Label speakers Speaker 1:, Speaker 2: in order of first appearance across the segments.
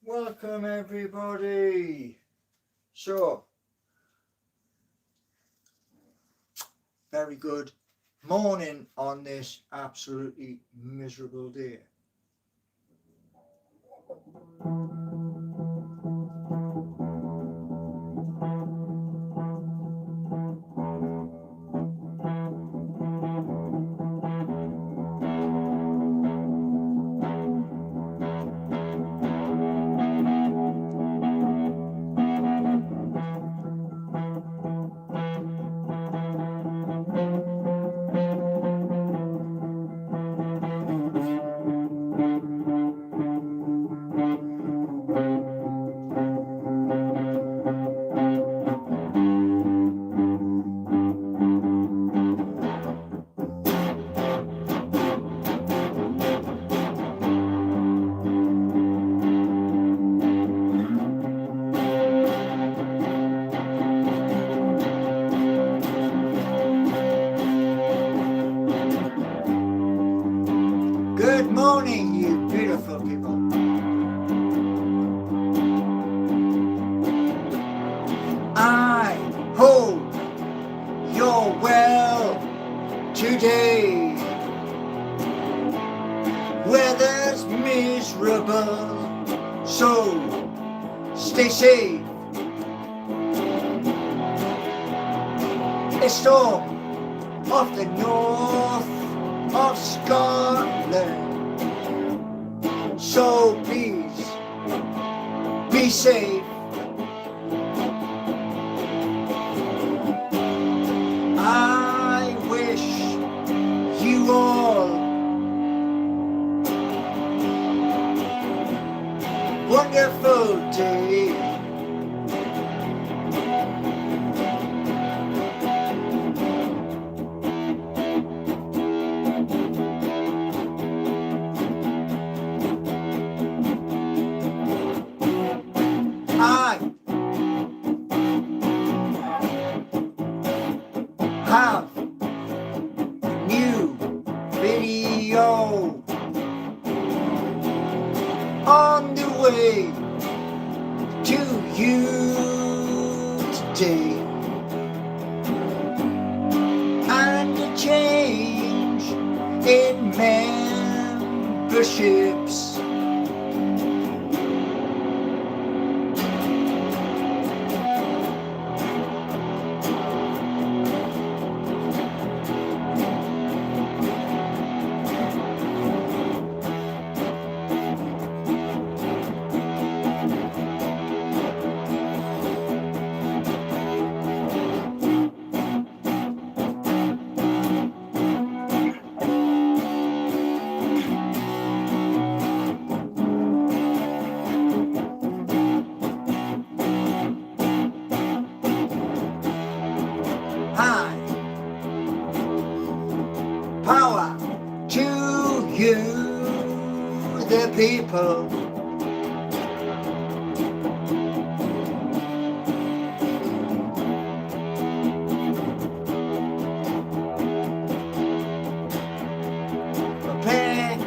Speaker 1: Welcome everybody. So, very good morning on this absolutely miserable day. Good morning, you beautiful people. I hope you're well today. Weather's miserable, so stay safe. A storm off the north of Scotland, so please be safe. I wish you all wonderful day. I have new video on the way to you today, and a change in memberships. Hi, power to you, the people. The pack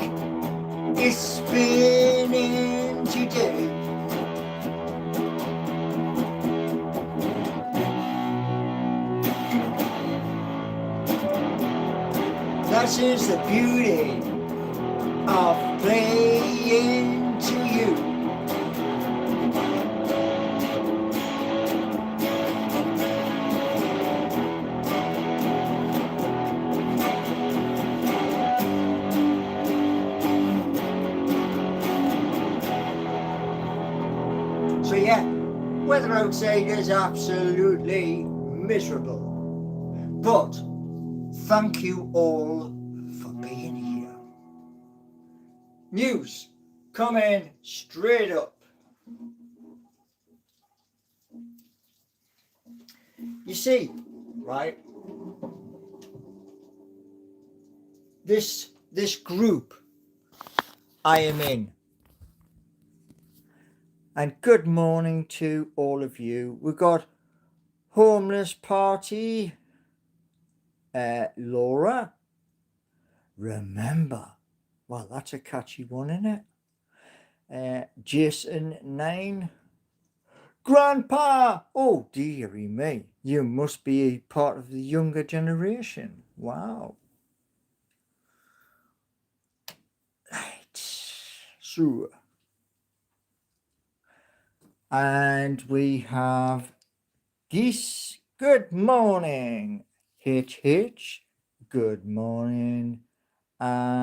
Speaker 1: is spinning today. That is the beauty of playing to you. So yeah, weather outside is absolutely miserable. But thank you all for being here. News coming straight up. You see, right? This group I am in. And good morning to all of you. We've got homeless party. Laura, remember. Well, that's a catchy one, isn't it? Jason 9, Grandpa! Oh, dearie me. You must be part of the younger generation. Wow. Right. So, and we have Geese. Good morning. Hitch, Hitch. Good morning. And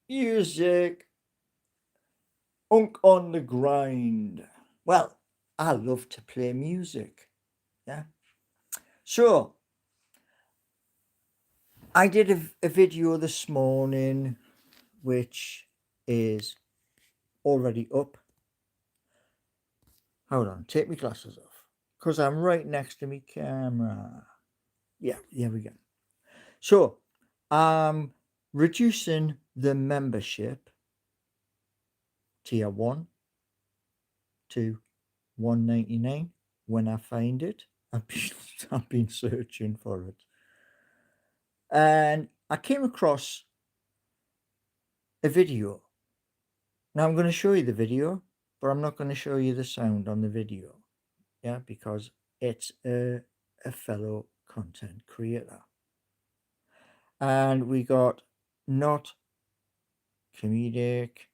Speaker 1: music. Unk on the grind. Well, I love to play music. Yeah. So, I did a video this morning which is already up. Hold on, take my glasses off because I'm right next to my camera. Yeah, here we go. So, I'm reducing the membership tier 1 to $1.99 when I find it. I've been searching for it. And I came across a video. Now I'm going to show you the video, but I'm not going to show you the sound on the video. Yeah, because it's a fellow content creator. And we got not comedic.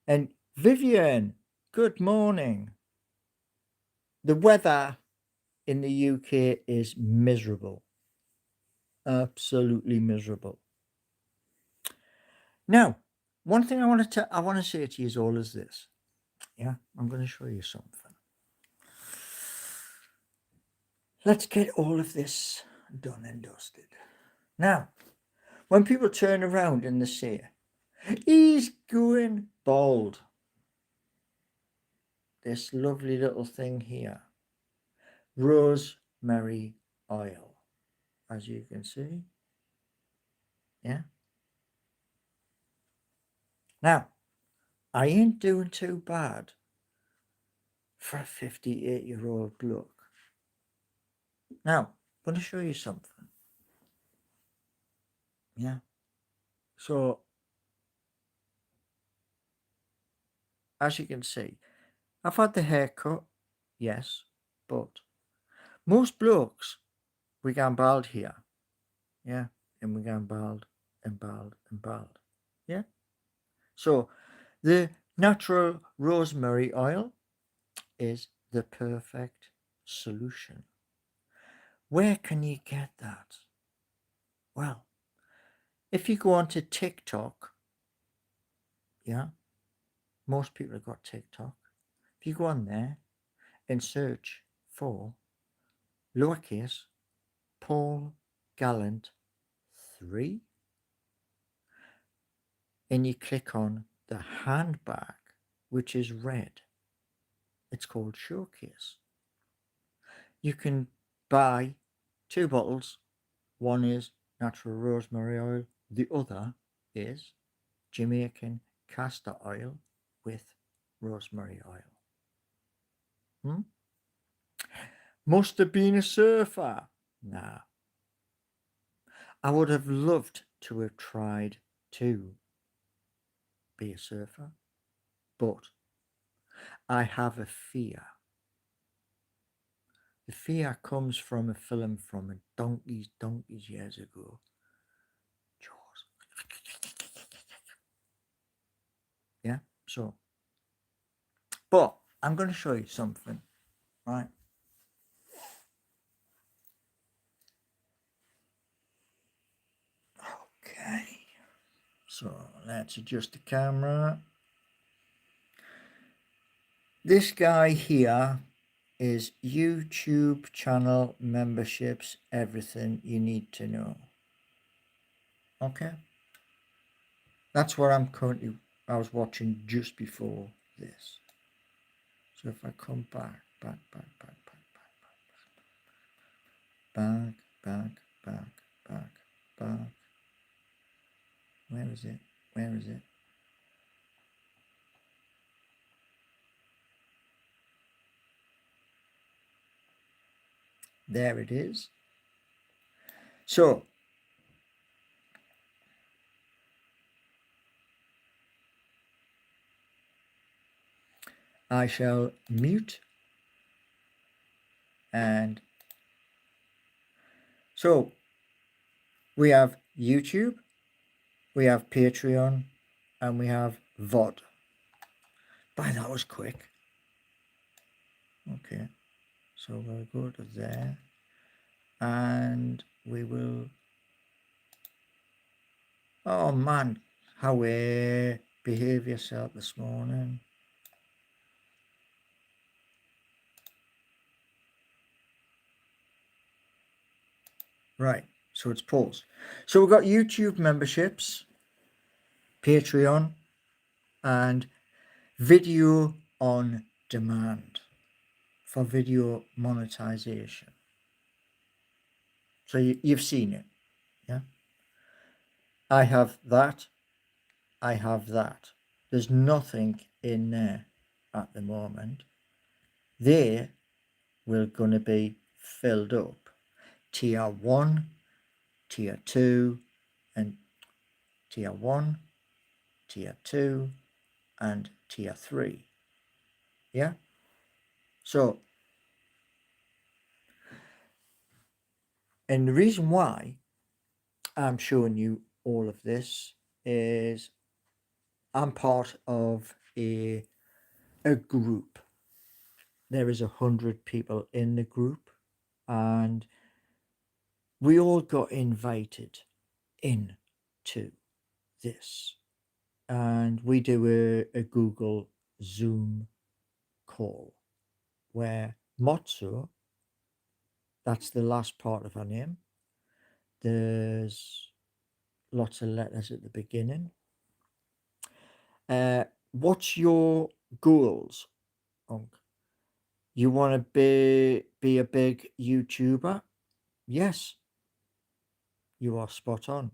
Speaker 1: And Vivian, good morning. The weather in the UK is miserable. Absolutely miserable. Now, one thing I want to say to you all is this. Yeah, I'm going to show you something. Let's get all of this done and dusted. Now, when people turn around and they say, he's going bald. This lovely little thing here. Rosemary oil. As you can see. Yeah. Now, I ain't doing too bad for a 58-year-old look. Now, I'm going to show you something. Yeah. So, as you can see, I've had the haircut, yes, but most blokes, we gone bald here. Yeah. And we gone bald and bald and bald. Yeah. So, the natural rosemary oil is the perfect solution. Where can you get that? Well, if you go onto TikTok, yeah, most people have got TikTok. If you go on there and search for lowercase Paul Gallant 3, and you click on the handbag, which is red, it's called Showcase. You can buy 2 bottles. One is natural rosemary oil, the other is Jamaican castor oil with rosemary oil. Must have been a surfer. Nah. I would have loved to have tried to be a surfer, but I have a fear. The fear comes from a film from a donkeys years ago. Jaws. Yeah, so. But I'm going to show you something, right? Okay. So let's adjust the camera. This guy here is YouTube channel memberships, everything you need to know. Okay. That's what I was watching just before this. So if I come back, back. Where is it? There it is. So I shall mute, and so we have YouTube, we have Patreon, and we have VOD. By that was quick. Okay, so we'll go to there, and we will. Oh man, how behave yourself this morning. Right, so it's paused. So we've got YouTube memberships, Patreon, and video on demand for video monetization. So you've seen it, yeah? I have that. I have that. There's nothing in there at the moment. They will going to be filled up. Tier 1, Tier 2, and Tier 1, Tier 2, and Tier 3. Yeah? So, and the reason why I'm showing you all of this is I'm part of a group. There is 100 people in the group, and we all got invited into this. And we do a Google Zoom call where Motso, that's the last part of her name, there's lots of letters at the beginning. What's your goals, Unc? You want to be a big YouTuber? Yes, you are spot on.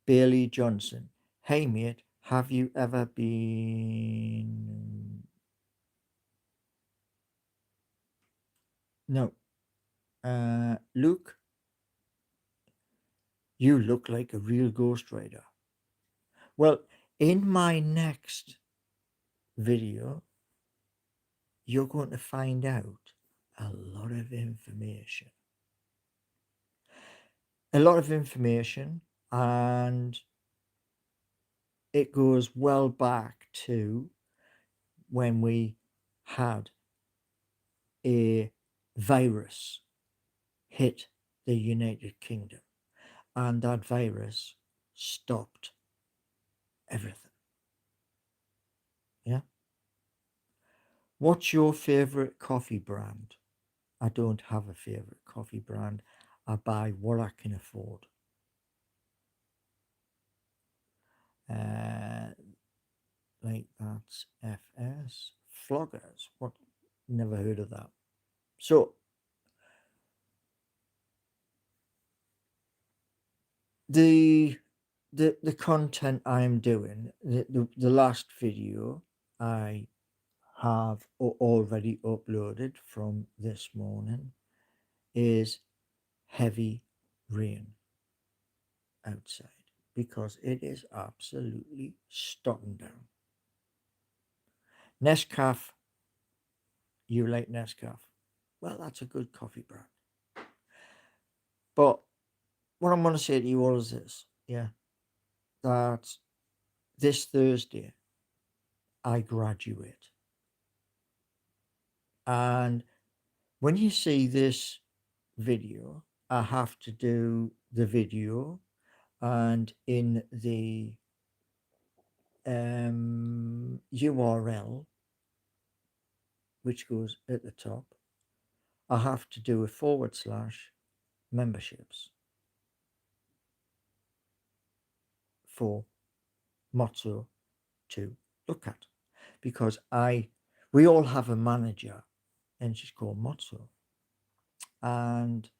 Speaker 1: Bailey Johnson. Hey mate, have you ever been? No. Luke, you look like a real Ghost Rider. Well, in my next video, you're going to find out a lot of information. A lot of information, and it goes well back to when we had a virus hit the United Kingdom, and that virus stopped everything. Yeah. What's your favorite coffee brand? I don't have a favorite coffee brand. I buy what I can afford. Like that's FS Floggers. What? Never heard of that. So the content I'm doing, the last video I have already uploaded from this morning is heavy rain outside because it is absolutely stopping down. Nescafe, you like Nescafe? Well, that's a good coffee brand. But what I'm going to say to you all is this, yeah, that this Thursday I graduate. And when you see this video, I have to do the video, and in the URL, which goes at the top, I have to do a / memberships for Motto to look at, because we all have a manager, and she's called Motto, and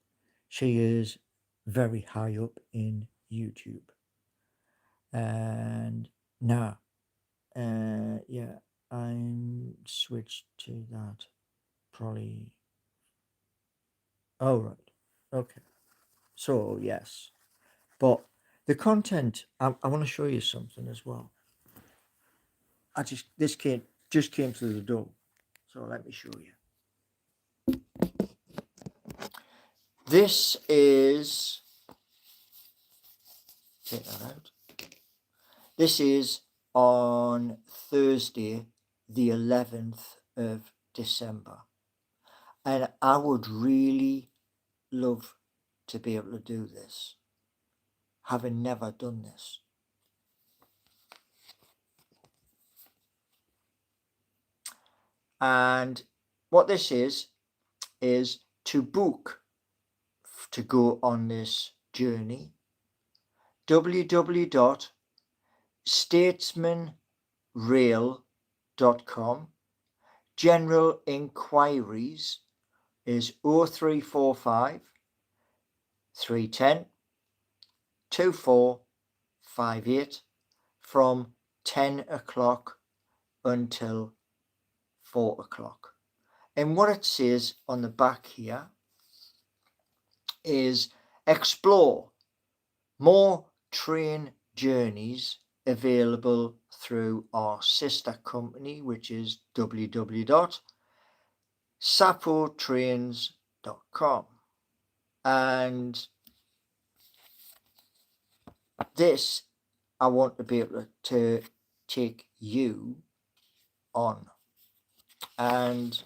Speaker 1: she is very high up in YouTube. And now, yeah, I'm switched to that probably Oh, right. Okay. So, yes. But the content, I want to show you something as well. This came through the door. So let me show you. This is, take that out. This is on Thursday, the 11th of December. And I would really love to be able to do this, having never done this. And what this is to book to go on this journey. www.statesmanrail.com. General inquiries is 0345 310 2458 from 10 o'clock until 4 o'clock. And what it says on the back here is explore more train journeys available through our sister company, which is www.sapotrains.com. And this, I want to be able to take you on. And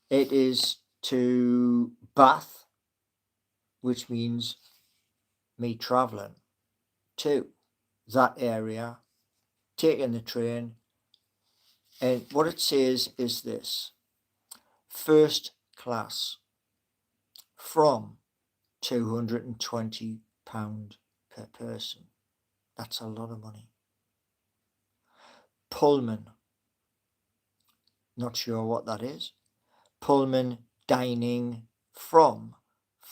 Speaker 1: it is to Bath, which means me travelling to that area, taking the train. And what it says is this: first class from £220 per person. That's a lot of money. Pullman, not sure what that is. Pullman dining from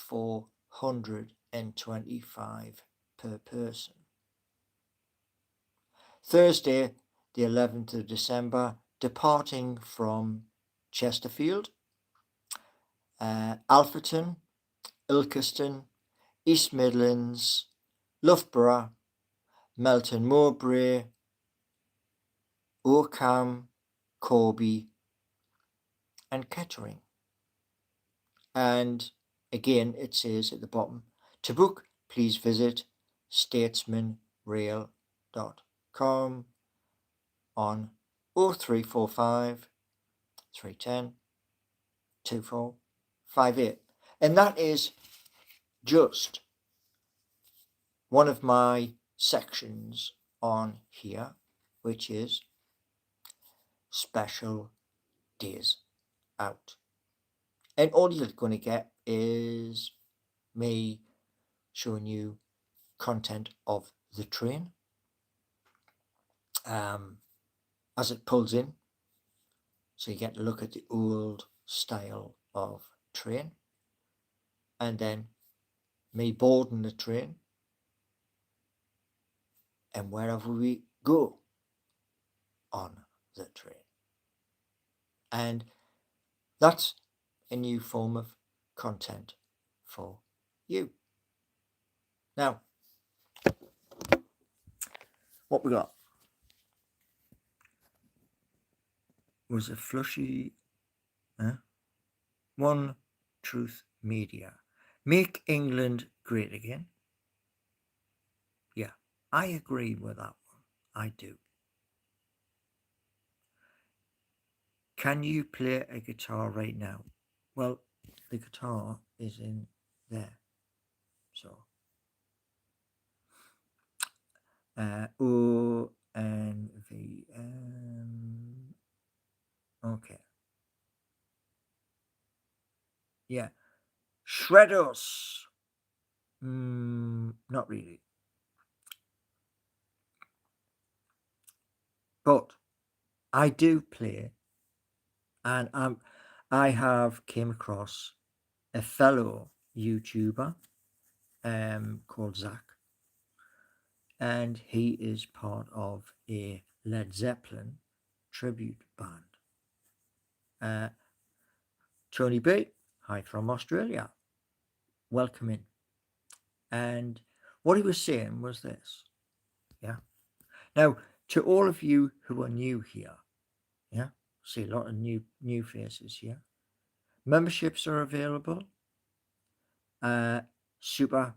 Speaker 1: £425 per person. Thursday, the 11th of December, departing from Chesterfield, Alfreton, Ilkeston, East Midlands, Loughborough, Melton Mowbray, Oakham, Corby, and Kettering. And again, it says at the bottom, to book, please visit statesmanrail.com on 0345 310 2458. And that is just one of my sections on here, which is special days out. And all you're going to get is me showing you content of the train as it pulls in. So you get to look at the old style of train. And then me boarding the train and wherever we go on the train. And that's a new form of content for you. Now, what we got was a flushy One Truth Media. Make England Great Again. Yeah, I agree with that one. I do. Can you play a guitar right now? Well, the guitar is in there. So, ONVM. Okay. Yeah. Shreddos. Not really. But I do play, and I have came across a fellow YouTuber called Zach, and he is part of a Led Zeppelin tribute band. Tony B, Hi from Australia. Welcome in. And what he was saying was this. Yeah. Now, to all of you who are new here, yeah, see a lot of new faces here. Memberships are available. Super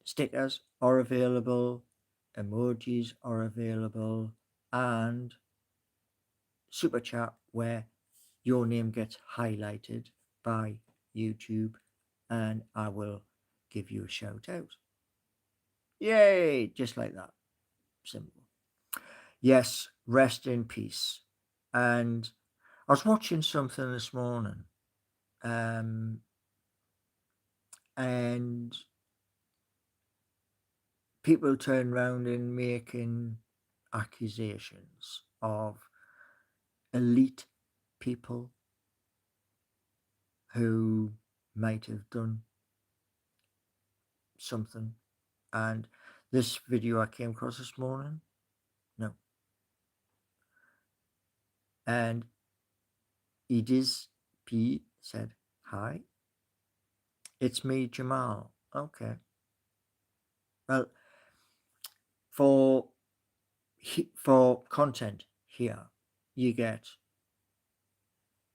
Speaker 1: stickers are available. Emojis are available. And super chat where your name gets highlighted by YouTube and I will give you a shout out. Yay! Just like that. Simple. Yes, rest in peace. And I was watching something this morning, and people turn around and making accusations of elite people who might have done something. And this video I came across this morning, no. And Edis P said, "Hi, it's me, Jamal." Okay. Well, for for content here, you get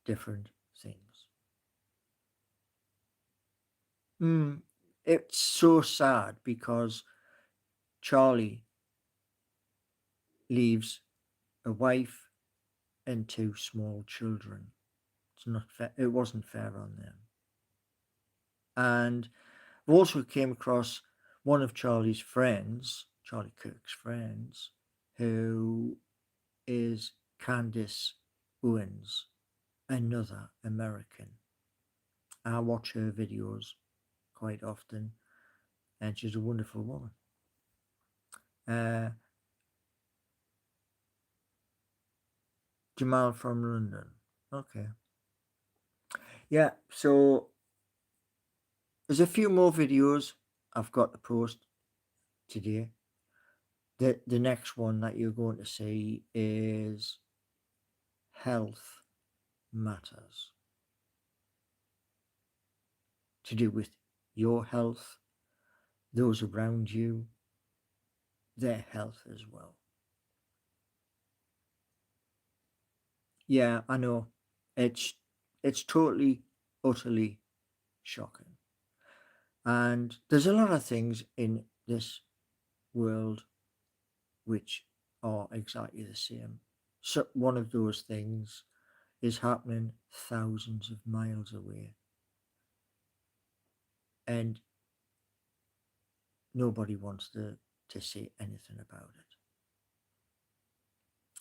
Speaker 1: different things. It's so sad because Charlie leaves a wife and two small children. It's not fair. It wasn't fair on them. And we also came across one of Charlie's friends, Charlie Kirk's friends, who is Candice Owens, another American. I watch her videos quite often, and she's a wonderful woman. Jamal from London. Okay. Yeah, so there's a few more videos I've got to post today. The next one that you're going to see is Health Matters. To do with your health, those around you, their health as well. Yeah, I know. It's totally, utterly shocking. And there's a lot of things in this world which are exactly the same. So one of those things is happening thousands of miles away, and nobody wants to say anything about it.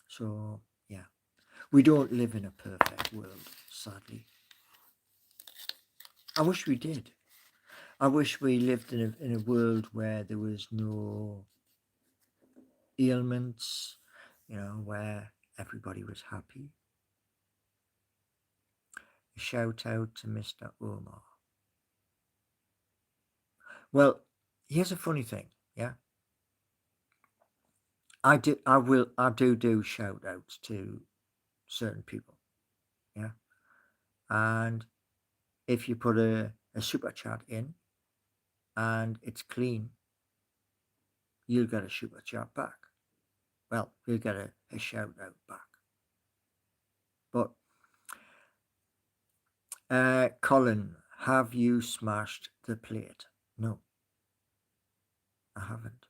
Speaker 1: So yeah, we don't live in a perfect world, sadly. I wish we did. I wish we lived in a world where there was no ailments, where everybody was happy. A shout out to Mr. Omar. Well, here's a funny thing, yeah. I do shout outs to certain people, yeah. And if you put a super chat in and it's clean, you'll get a super chat back. Well, you'll get a shout out back. But Colin, have you smashed the plate? No, I haven't.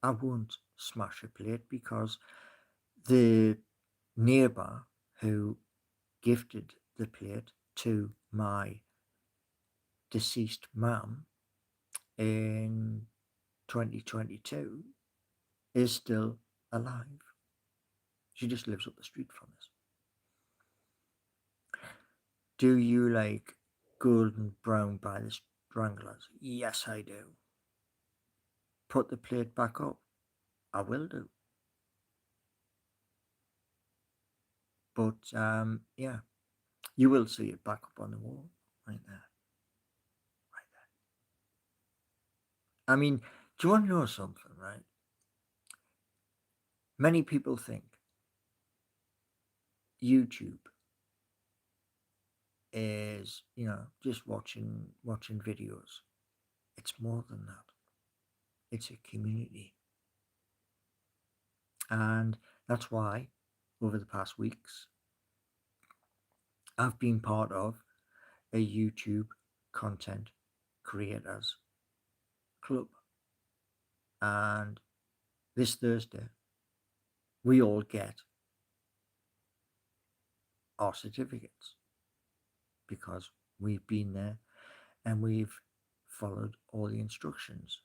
Speaker 1: I won't smash a plate because the neighbour who gifted the plate to my deceased mum in 2022 is still alive. She just lives up the street from us. Do you like Golden Brown by the Stranglers? Yes, I do. Put the plate back up. I will do. But yeah, you will see it back up on the wall right there. Right there. I mean, do you want to know something, right? Many people think YouTube is, you know, just watching videos. It's more than that. It's a community. And that's why over the past weeks I've been part of a YouTube content creators club. And this Thursday we all get our certificates because we've been there and we've followed all the instructions.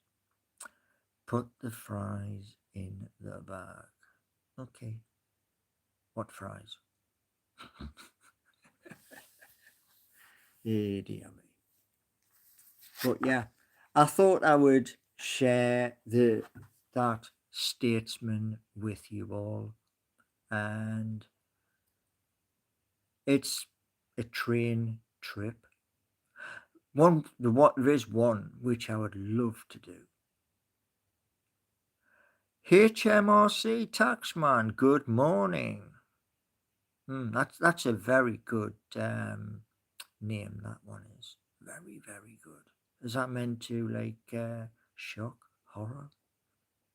Speaker 1: Put the fries in the bag. Okay. What fries? Dear me. But yeah, I thought I would share that statesman with you all, and it's a train trip. There is one which I would love to do. HMRC Taxman, good morning. That's a very good name. That one is very, very good. Is that meant to like shock, horror?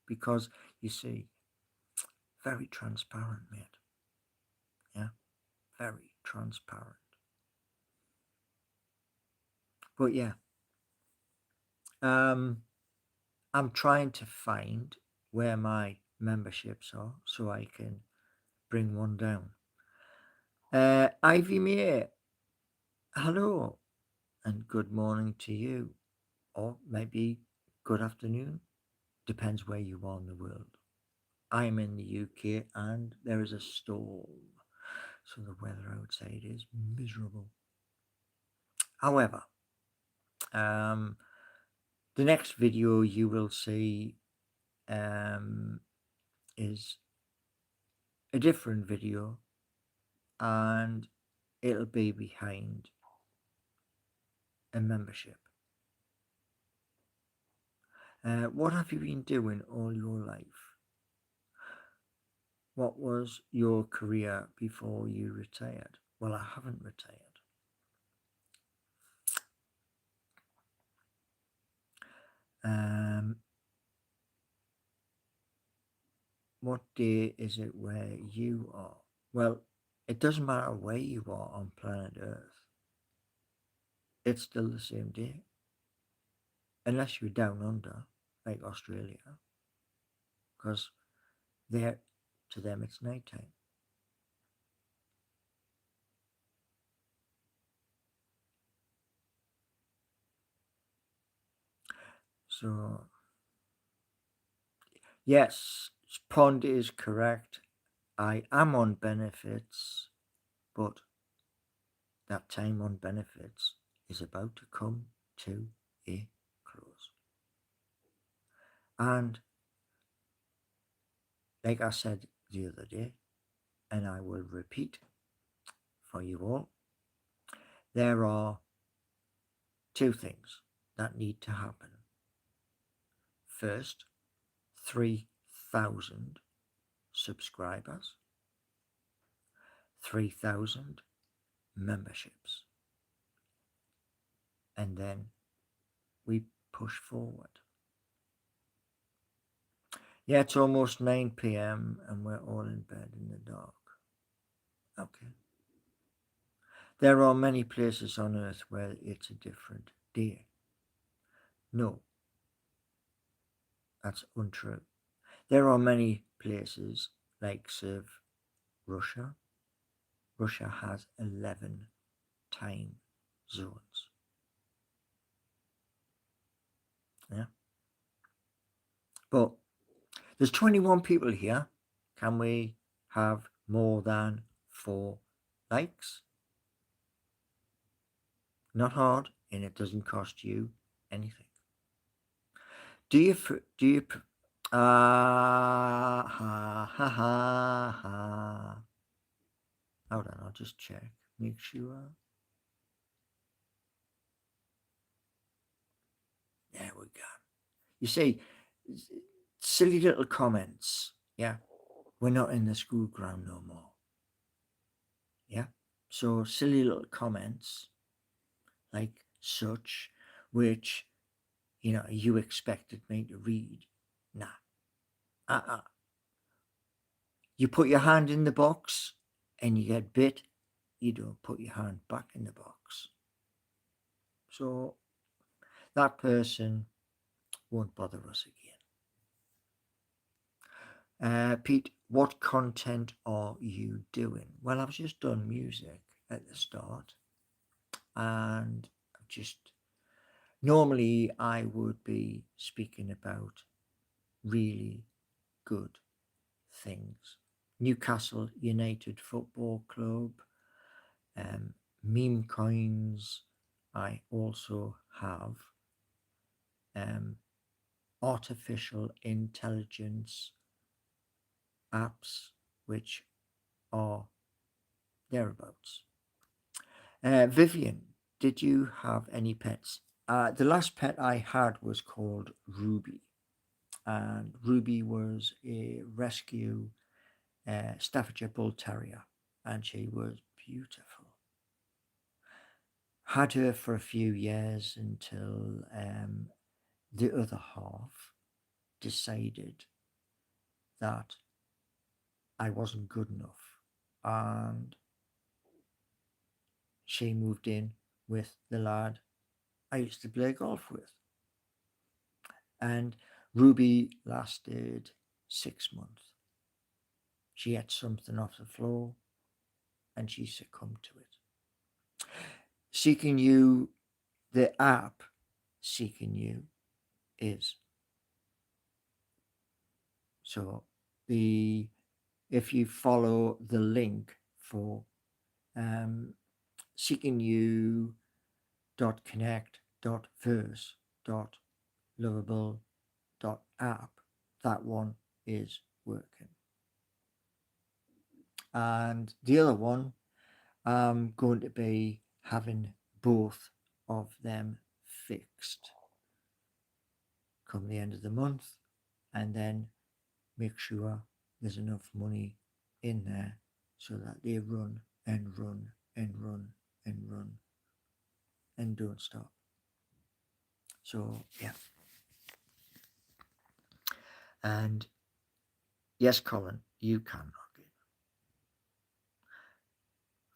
Speaker 1: Because you see, very transparent, mate. Yeah, very transparent. But yeah, um, I'm trying to find where my memberships are so I can bring one down. Ivy May, hello, and good morning to you, or maybe good afternoon. Depends where you are in the world. I'm in the UK and there is a storm, so the weather outside is miserable. However, um, the next video you will see is a different video, and it'll be behind a membership. What have you been doing all your life? What was your career before you retired? Well, I haven't retired. What day is it where you are? Well, it doesn't matter where you are on planet Earth. It's still the same day. Unless you're down under, like Australia. Because there, to them, it's nighttime. So, yes, Pond is correct. I am on benefits, but that time on benefits is about to come to a close. And like I said the other day, and I will repeat for you all, there are two things that need to happen. First, 3,000 subscribers, 3,000 memberships, and then we push forward. Yeah, it's almost 9 p.m. and we're all in bed in the dark. Okay. There are many places on earth where it's a different day. No, that's untrue. There are many places like Russia. Russia has 11 time zones. Yeah. But there's 21 people here. Can we have more than 4 likes? Not hard, and it doesn't cost you anything. Ha ha ha ha. Hold on, I'll just check. Make sure. There we go. You see, silly little comments. Yeah. We're not in the school ground no more. Yeah. So silly little comments like such, which, you expected me to read. Nah. Uh-uh. You put your hand in the box and you get bit, you don't put your hand back in the box. So that person won't bother us again. Pete, what content are you doing? Well, I've just done music at the start, and I've just normally I would be speaking about really good things. Newcastle United Football Club, meme coins. I also have artificial intelligence apps, which are thereabouts. Vivian, did you have any pets? The last pet I had was called Ruby, and Ruby was a rescue Staffordshire Bull Terrier, and she was beautiful. Had her for a few years until the other half decided that I wasn't good enough, and she moved in with the lad I used to play golf with. And Ruby lasted 6 months. She had something off the floor and she succumbed to it. Seeking You, the app Seeking You is. So if you follow the link for Seeking You .connect.verse.lovable.app, that one is working. And the other one, I'm going to be having both of them fixed come the end of the month, and then make sure there's enough money in there so that they run and run and run and run and don't stop. So yeah. And yes, Colin, you can log in.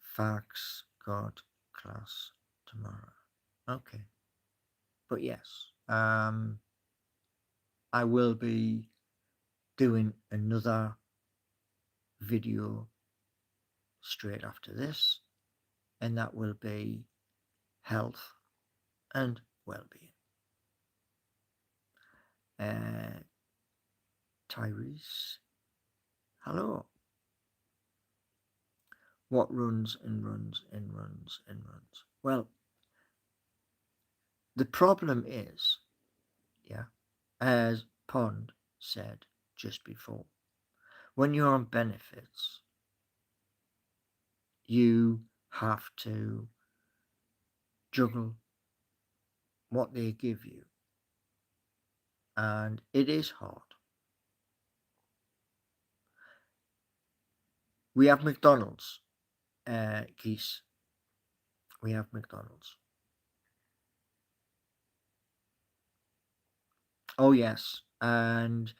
Speaker 1: Fax got class tomorrow. Okay. But yes, I will be doing another video straight after this, and that will be health and well-being. Tyrese, hello. What runs and runs and runs and runs? Well, the problem is, yeah, as Pond said just before, when you're on benefits, you have to juggle what they give you, and it is hard. We have McDonald's, geese. We have McDonald's. Oh yes, and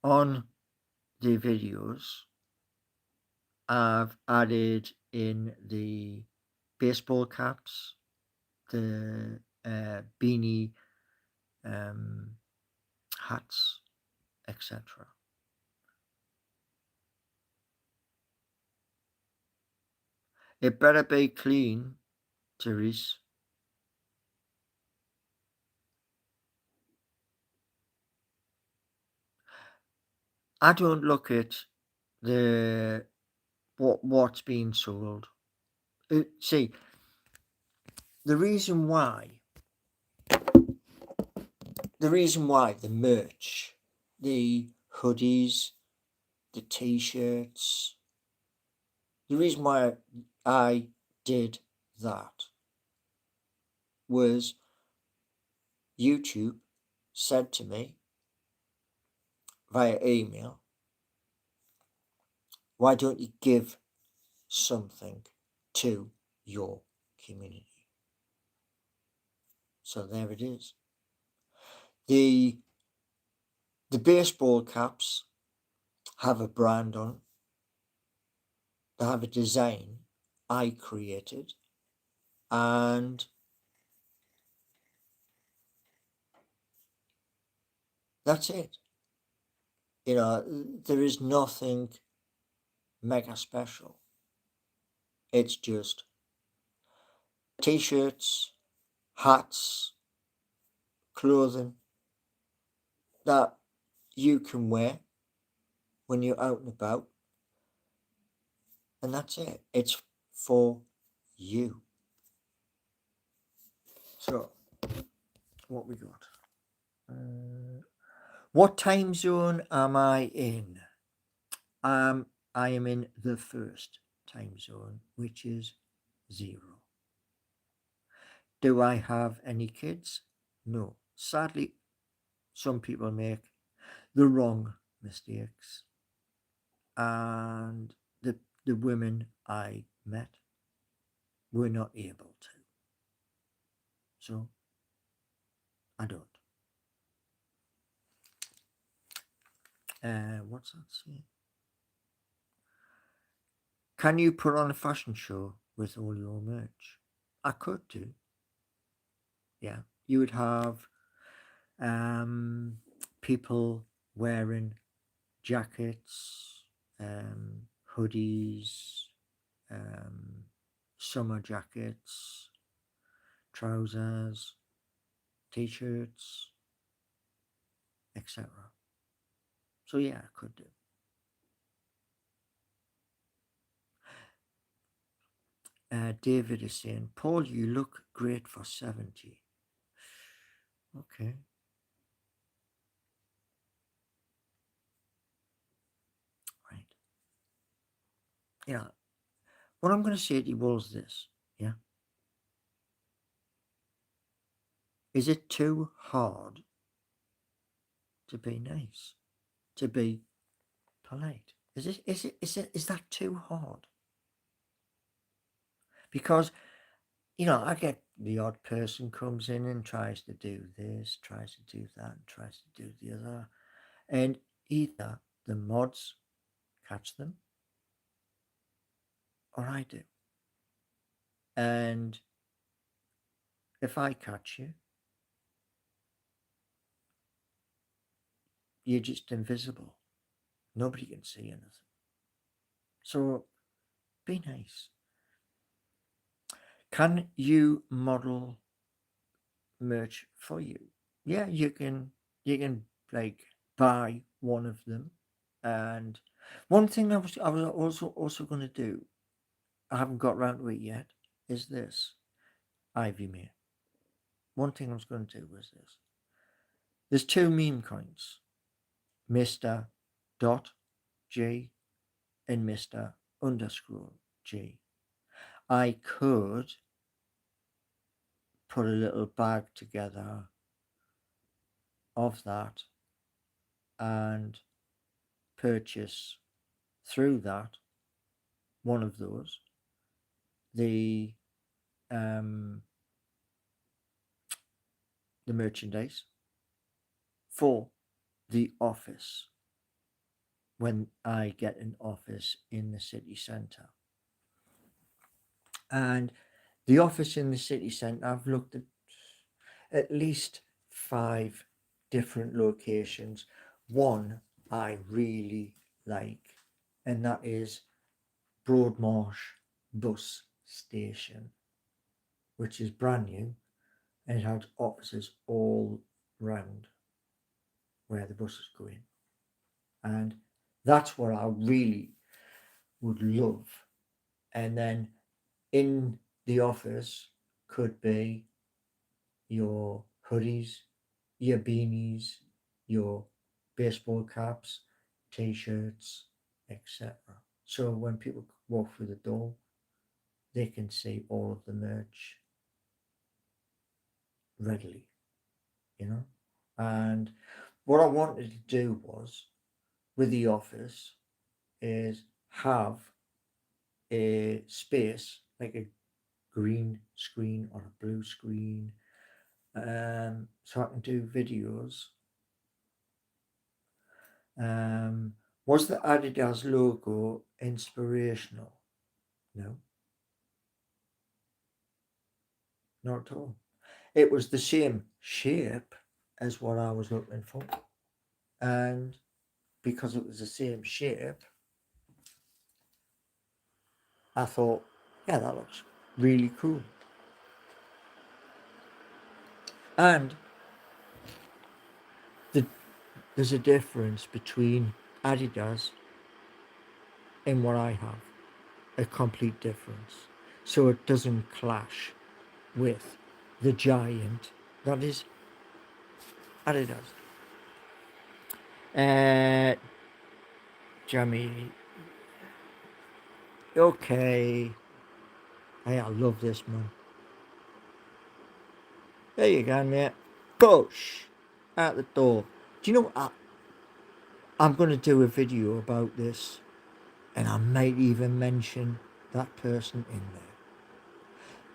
Speaker 1: on the videos, I've added in the baseball caps, the beanie hats, etc. It better be clean, Therese. I don't look at the what's being sold. See, the reason why the merch, the hoodies, the t-shirts, the reason why I did that was YouTube said to me via email, why don't you give something to your community. So there it is. The baseball caps have a brand on. They have a design I created, and that's it. You know, there is nothing mega special. It's just t-shirts, hats, clothing that you can wear when you're out and about, and that's it. It's for you. So, what we got? What time zone am I in? I am in the first time zone, which is 0. Do I have any kids? No. Sadly, some people make the wrong mistakes, and the women I met were not able to. So I don't. What's that saying? Can you put on a fashion show with all your merch? I could do. Yeah, you would have people wearing jackets, hoodies, um, summer jackets, trousers, t-shirts, etc. So yeah, I could do. David is saying, Paul, you look great for 70. Okay. Right. Yeah. What I'm going to say to you was this. Yeah. Is it too hard to be nice? To be polite? Is that too hard? Because, I get the odd person comes in and tries to do this, tries to do that, and tries to do the other. And either the mods catch them or I do. And if I catch you, you're just invisible. Nobody can see anything. So be nice. Can you model merch for you? Yeah, you can like buy one of them. And one thing I was also going to do, I haven't got round to it yet, is this. Ivy May. One thing I was going to do was this. There's 2 meme coins, Mr. Dot G and Mr. Underscore G. I could put a little bag together of that and purchase through that one of those, the um the merchandise for the office when I get an office in the city centre. And the office in the city centre, I've looked at least 5 different locations. One I really like, and that is Broadmarsh Bus Station, which is brand new and it has offices all round where the buses go in. And that's what I really would love. And then in the office could be your hoodies, your beanies, your baseball caps, t-shirts, etc. So when people walk through the door, they can see all of the merch readily, And what I wanted to do was, with the office, is have a space like a green screen or a blue screen, so I can do videos. Was the Adidas logo inspirational? No, not at all. It was the same shape as what I was looking for, and because it was the same shape, I thought, yeah, that looks really cool. And the, there's a difference between Adidas and what I have, a complete difference. So it doesn't clash with the giant that is Adidas. Jamie, okay. Hey, I love this, man. There you go, mate. Push out the door. Do you know what? I'm going to do a video about this, and I might even mention that person in there.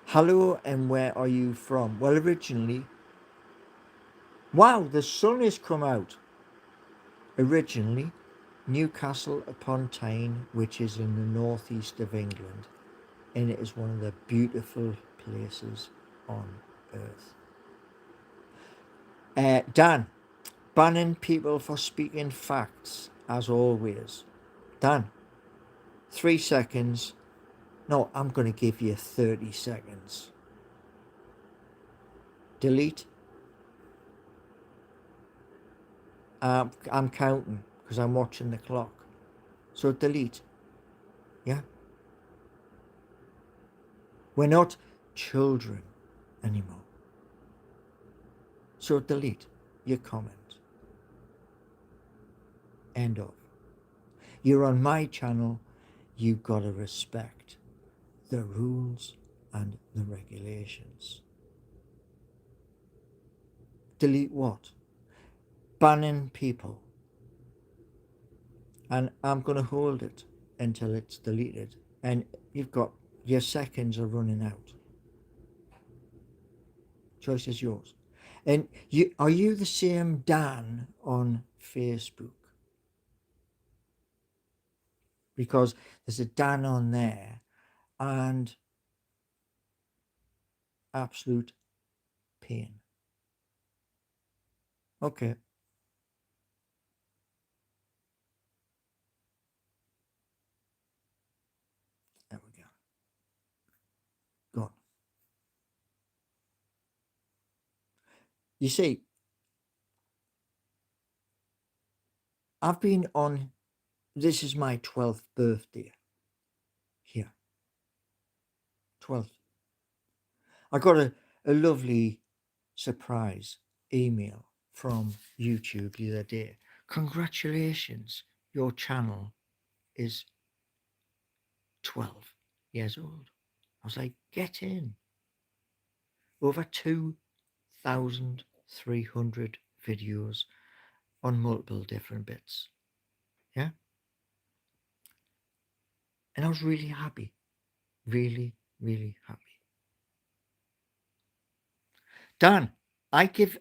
Speaker 1: Hello, and where are you from? Well, originally, wow, the sun has come out. Originally, Newcastle upon Tyne, which is in the northeast of England, and it is one of the beautiful places on earth. Dan, banning people for speaking facts, as always. Dan, 3 seconds. No, I'm going to give you 30 seconds. Delete. I'm counting because I'm watching the clock. So delete. Yeah? We're not children anymore. So delete your comment. End of. You're on my channel. You've got to respect the rules and the regulations. Delete what? Banning people. And I'm going to hold it until it's deleted. And you've got your seconds are running out. Choice is yours. And are you the same Dan on Facebook? Because there's a Dan on there and absolute pain. Okay. There we go. Go on. You see, I've been on, this is my 12th birthday here. 12th. I got a lovely surprise email from YouTube the other day. Congratulations, your channel is 12 years old. I was like, get in. Over 2,300 videos on multiple different bits. Yeah. And I was really happy. Really, really happy. Dan, I give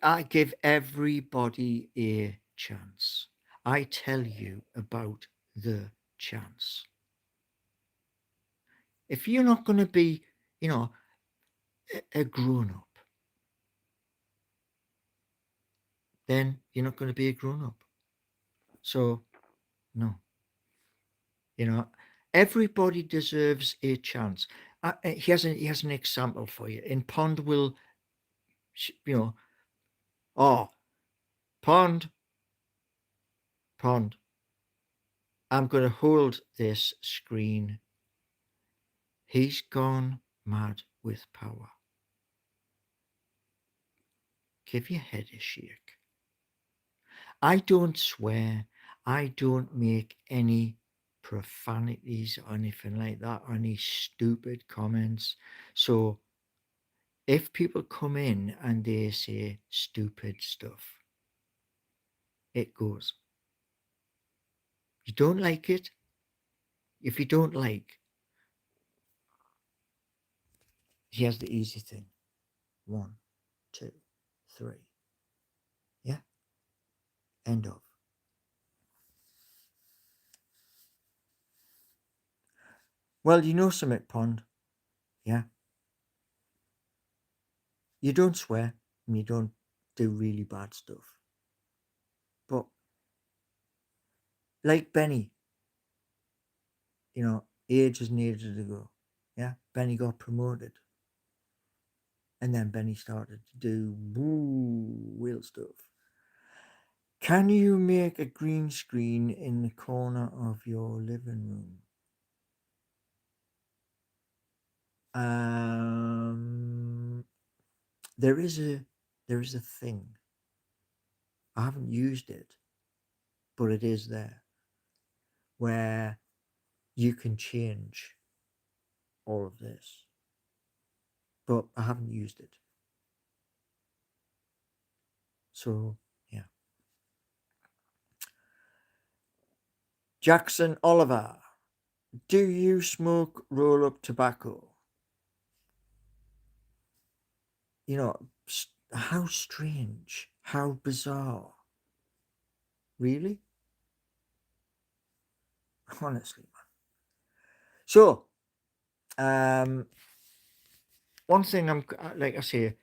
Speaker 1: everybody a chance. I tell you about the chance. If you're not going to be, you know, a grown up, then you're not going to be a grown up. So, no, you know, everybody deserves a chance. He has an example for you. In Pond will, you know, oh, Pond, Pond. I'm going to hold this screen. He's gone mad with power. Give your head a shake. I don't swear. I don't make any profanities or anything like that, or any stupid comments. So if people come in and they say stupid stuff, it goes. You don't like it? If you don't like, here's the easy thing. 1, 2, 3. Yeah? End of. Well, you know something, Pond. Yeah? You don't swear and you don't do really bad stuff. But, like Benny, ages needed ago. Yeah? Benny got promoted. And then Benny started to do real stuff. Can you make a green screen in the corner of your living room? There is a thing. I haven't used it, but it is there, where you can change all of this. But I haven't used it. So yeah. Jackson Oliver, do you smoke roll-up tobacco? How strange, how bizarre. Really? Honestly, man. So, one thing like I say,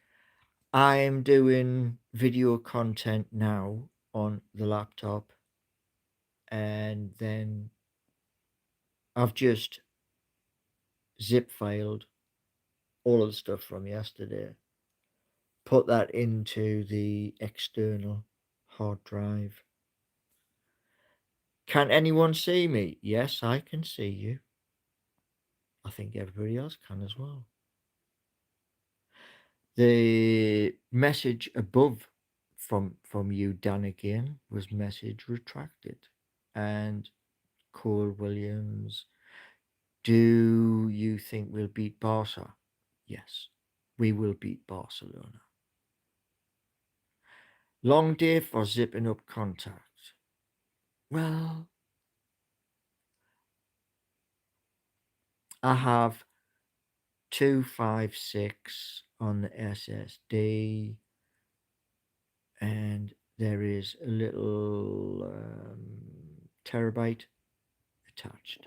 Speaker 1: I'm doing video content now on the laptop, and then I've just zip filed all of the stuff from yesterday, put that into the external hard drive. Can anyone see me? Yes, I can see you. I think everybody else can as well. The message above from you, Dan, again, was message retracted. And Cole Williams, do you think we'll beat Barca? Yes, we will beat Barcelona. Long day for zipping up contact. Well, I have 256 on the SSD, and there is a little terabyte attached.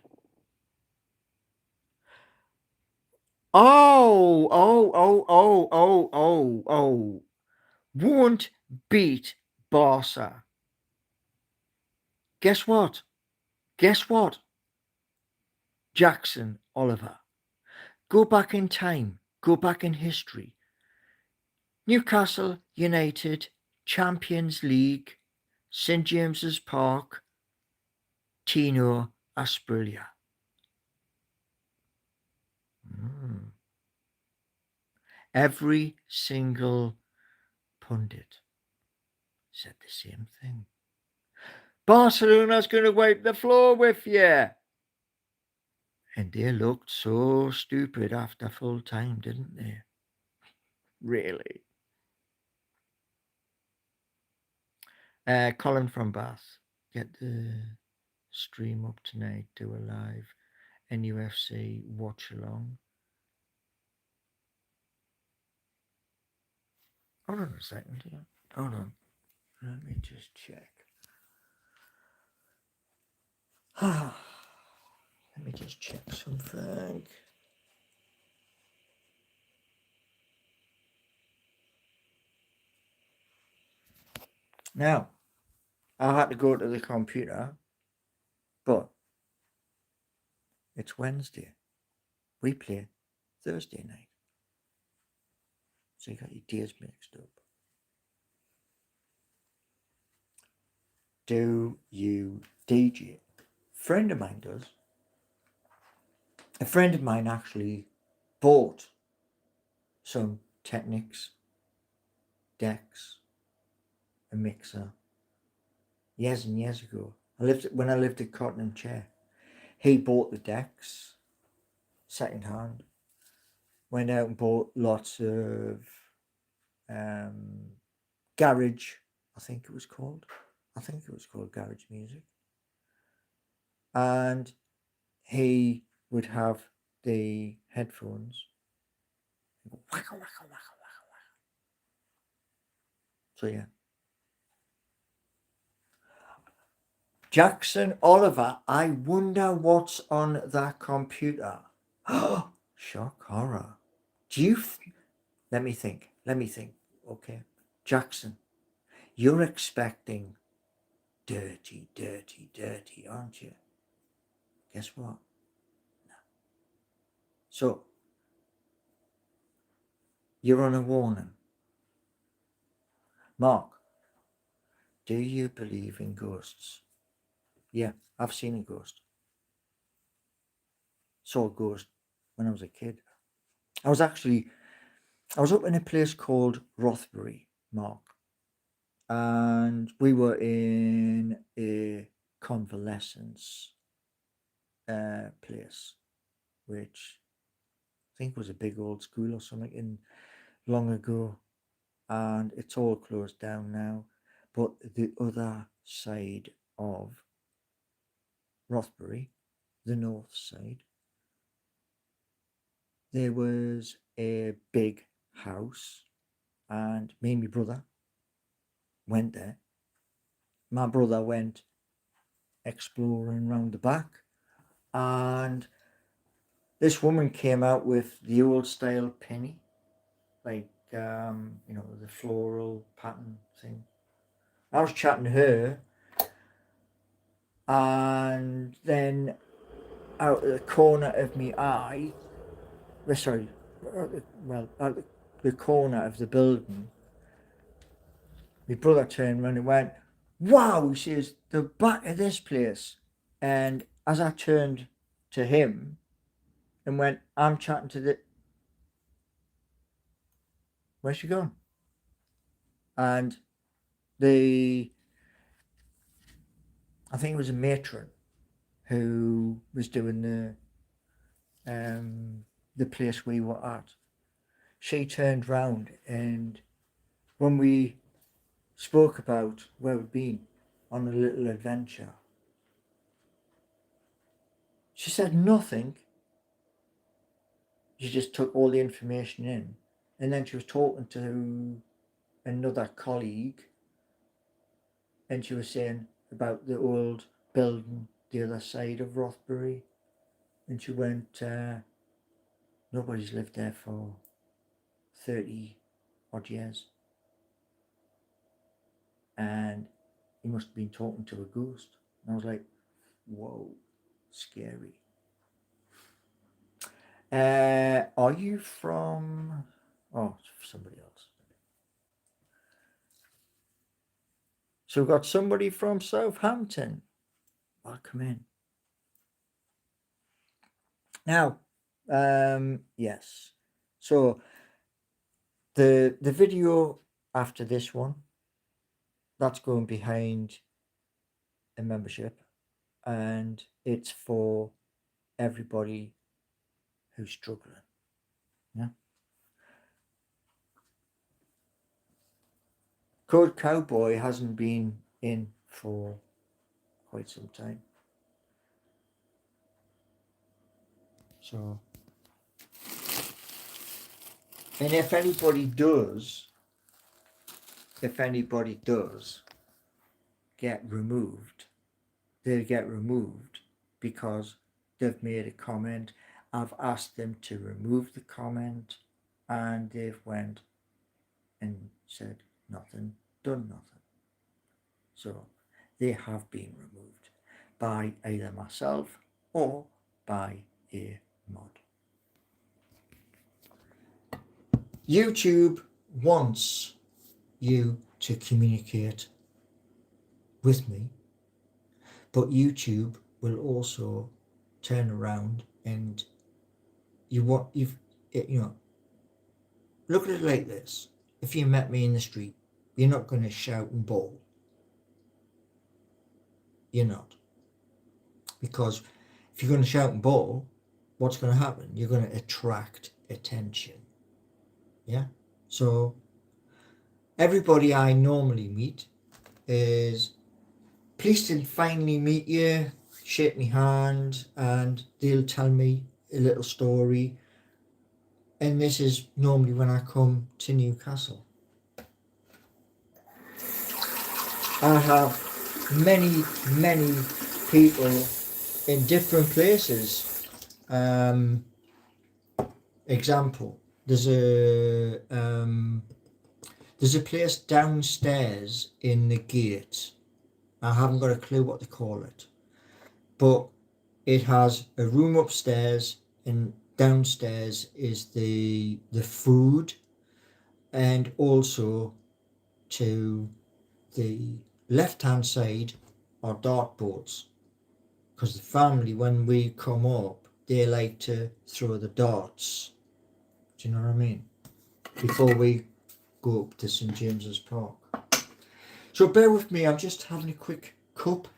Speaker 1: Oh. Won't beat Barca. Guess what? Jackson Oliver. Go back in time. Go back in history. Newcastle United, Champions League, St James's Park, Tino Asprilla. Every single pundit said the same thing. Barcelona's going to wipe the floor with you. And they looked so stupid after full time, didn't they? Really? Colin from Bath, get the stream up tonight, do a live NUFC watch along. Hold on a second here. Hold on. Let me just check. Let me just check something. Now, I had to go to the computer, but it's Wednesday. We play Thursday night. So you got your days mixed up. Do you DJ? Friend of mine does. A friend of mine actually bought some Technics, decks, a mixer, years and years ago. When I lived at Cotton and Chair. He bought the decks second hand. Went out and bought lots of garage. I think it was called garage music. And he would have the headphones Go, wacka, wacka, wacka, wacka, wacka. So yeah. Jackson Oliver, I wonder what's on that computer. Shock horror. Do you? Let me think. Let me think. Okay. Jackson, you're expecting dirty, dirty, dirty, aren't you? Guess what? So, you're on a warning. Mark, do you believe in ghosts? Yeah, I've seen a ghost. Saw a ghost when I was a kid. I was up in a place called Rothbury, Mark, and we were in a convalescence place, which I think was a big old school or something in long ago, and it's all closed down now. But the other side of Rothbury, the north side, there was a big house, and me and my brother went there. My brother went exploring round the back, and this woman came out with the old style penny, like the floral pattern thing. I was chatting to her, and then out of the corner of my eye, sorry, out the corner of the building, my brother turned around and went, "Wow!" He says, "The back of this place." And as I turned to him and went, "I'm chatting to the, where's she gone?" And the, I think it was a matron who was doing the place we were at. She turned round, and when we spoke about where we'd been on a little adventure, she said nothing. She just took all the information in, and then she was talking to another colleague, and she was saying about the old building the other side of Rothbury, and she went, nobody's lived there for 30 odd years, and he must have been talking to a ghost. And I was like, whoa, scary. Are you from, oh, somebody else. So we've got somebody from Southampton. Welcome in. Now, yes. So the video after this one, that's going behind a membership, and it's for everybody who's struggling. Yeah. Code Cowboy hasn't been in for quite some time. So, and if anybody does get removed, they'll get removed because they've made a comment. I've asked them to remove the comment, and they've went and said nothing, done nothing. So they have been removed by either myself or by a mod. YouTube wants you to communicate with me, but YouTube will also turn around and look at it like this. If you met me in the street, you're not going to shout and bawl. You're not. Because if you're going to shout and bawl, what's going to happen? You're going to attract attention. Yeah? So everybody I normally meet is pleased to finally meet you, shake my hand, and they'll tell me a little story. And this is normally when I come to Newcastle. I have many, many people in different places. Example, there's a place downstairs in the gate. I haven't got a clue what they call it, but it has a room upstairs, and downstairs is the food, and also to the left hand side are dartboards, because the family, when we come up, they like to throw the darts. Do you know what I mean? Before we go up to St James's Park. So bear with me, I'm just having a quick cup.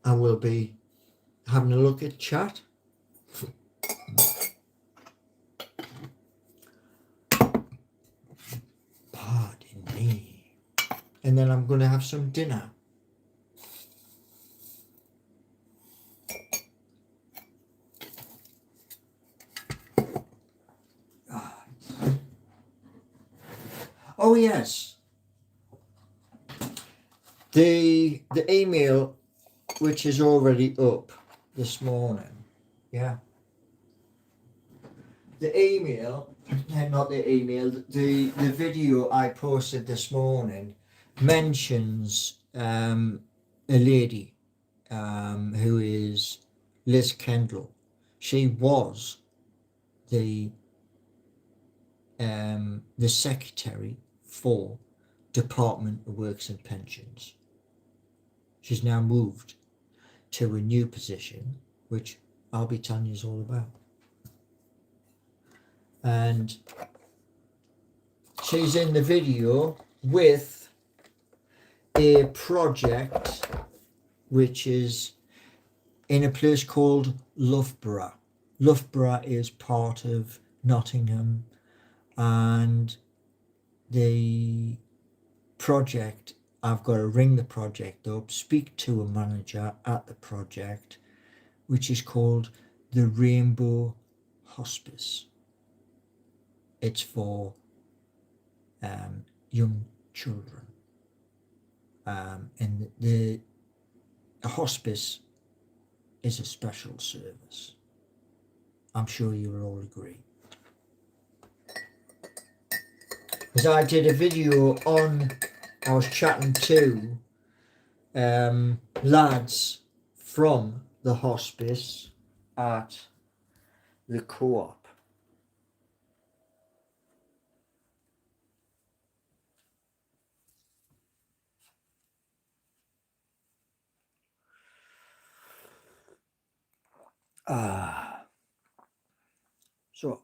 Speaker 1: I will be having a look at chat. Pardon me. And then I'm going to have some dinner. Oh yes, the email which is already up this morning. Yeah, the email, not the email, the video I posted this morning mentions a lady who is Liz Kendall. She was the secretary for Department of Works and Pensions. She's now moved to a new position, which I'll be telling you all about. And she's in the video with a project which is in a place called Loughborough. Loughborough is part of Nottingham, and the project, I've got to ring the project up, speak to a manager at the project, which is called the Rainbow Hospice. It's for young children, and the hospice is a special service. I'm sure you will all agree. Because I did a video on, I was chatting to lads from the hospice at the co-op. So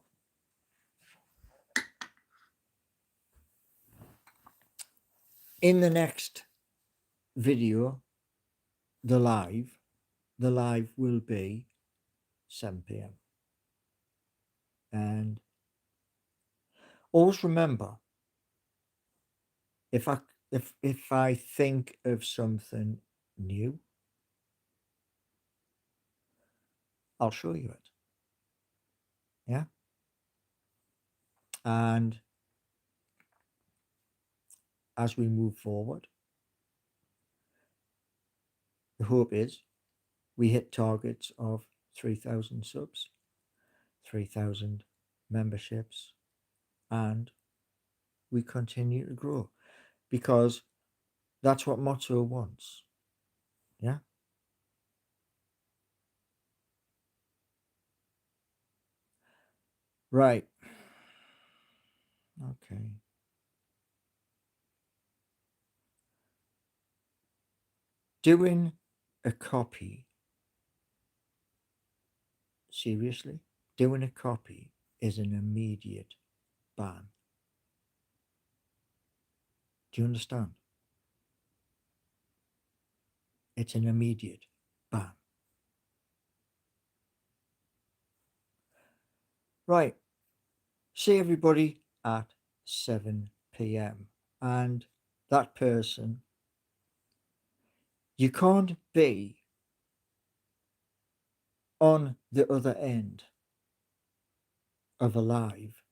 Speaker 1: in the next video, the live will be 7 p.m. And always remember, if I think of something new, I'll show you it. Yeah. And as we move forward, the hope is we hit targets of 3,000 subs, 3,000 memberships, and we continue to grow, because that's what Motto wants. Yeah. Right. Okay. Doing a copy, seriously, doing a copy is an immediate ban. Do you understand? It's an immediate ban. Right. See everybody at 7 p.m. And that person, you can't be on the other end of a live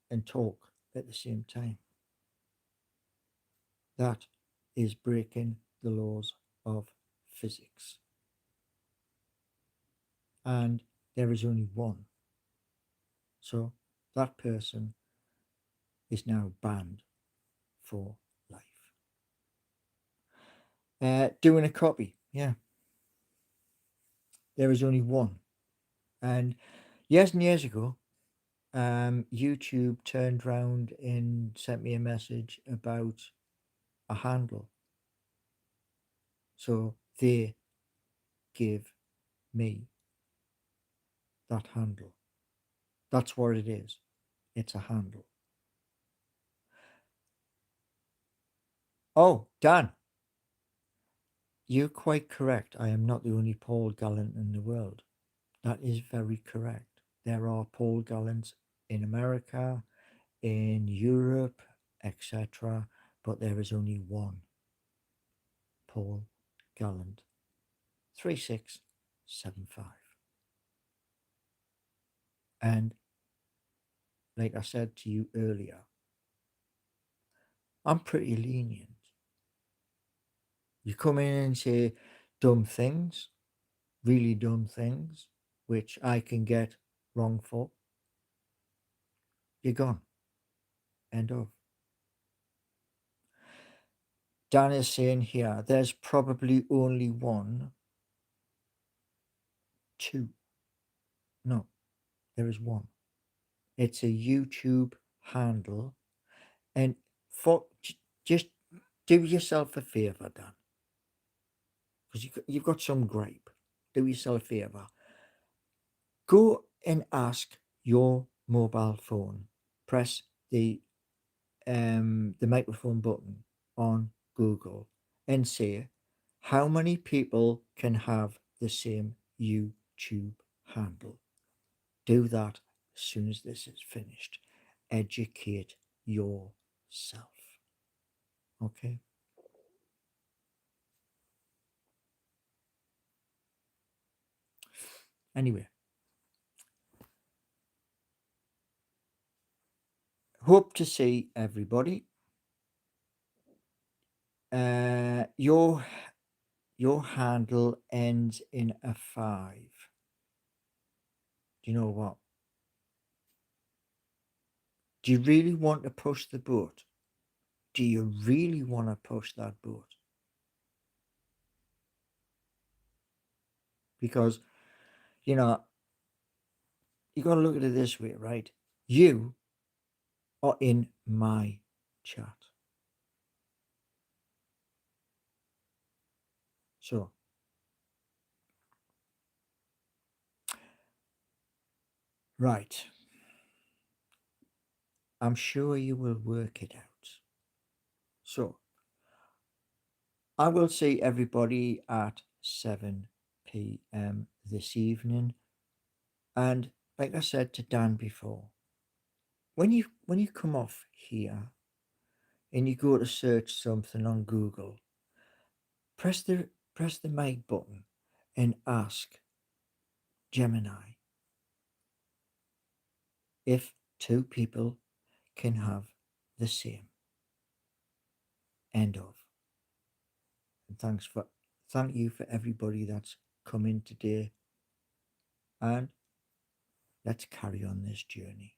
Speaker 1: and talk at the same time. That is breaking the laws of physics. And there is only one. So that person is now banned for life. Doing a copy, yeah. There is only one. And years ago, YouTube turned around and sent me a message about a handle. So they give me that handle. That's what it is. It's a handle. Oh, Dan, you're quite correct. I am not the only Paul Gallant in the world. That is very correct. There are Paul Gallants in America, in Europe, etc., but there is only one Paul Gallant. 3675. And like I said to you earlier, I'm pretty lenient. You come in and say dumb things, really dumb things, which I can get wrong for, you're gone. End of. Dan is saying here, there's probably only one, two. No, there is one. It's a YouTube handle. And for just do yourself a favor, Dan, because you've got some gripe. Do yourself a favor. Go and ask your mobile phone. Press the microphone button on Google and say how many people can have the same YouTube handle. Do that as soon as this is finished. Educate yourself. Okay? Anyway, hope to see everybody. Your handle ends in a 5. Do you know what? Do you really want to push the boat? Do you really want to push that boat? Because, you know, you got to look at it this way, right? You are in my chat. So, right. I'm sure you will work it out. So, I will see everybody at 7 p.m. this evening. And like I said to Dan before, when you come off here and you go to search something on Google, press the mic button and ask Gemini if two people can have the same. End of. And thank you for everybody that's come in today, and let's carry on this journey.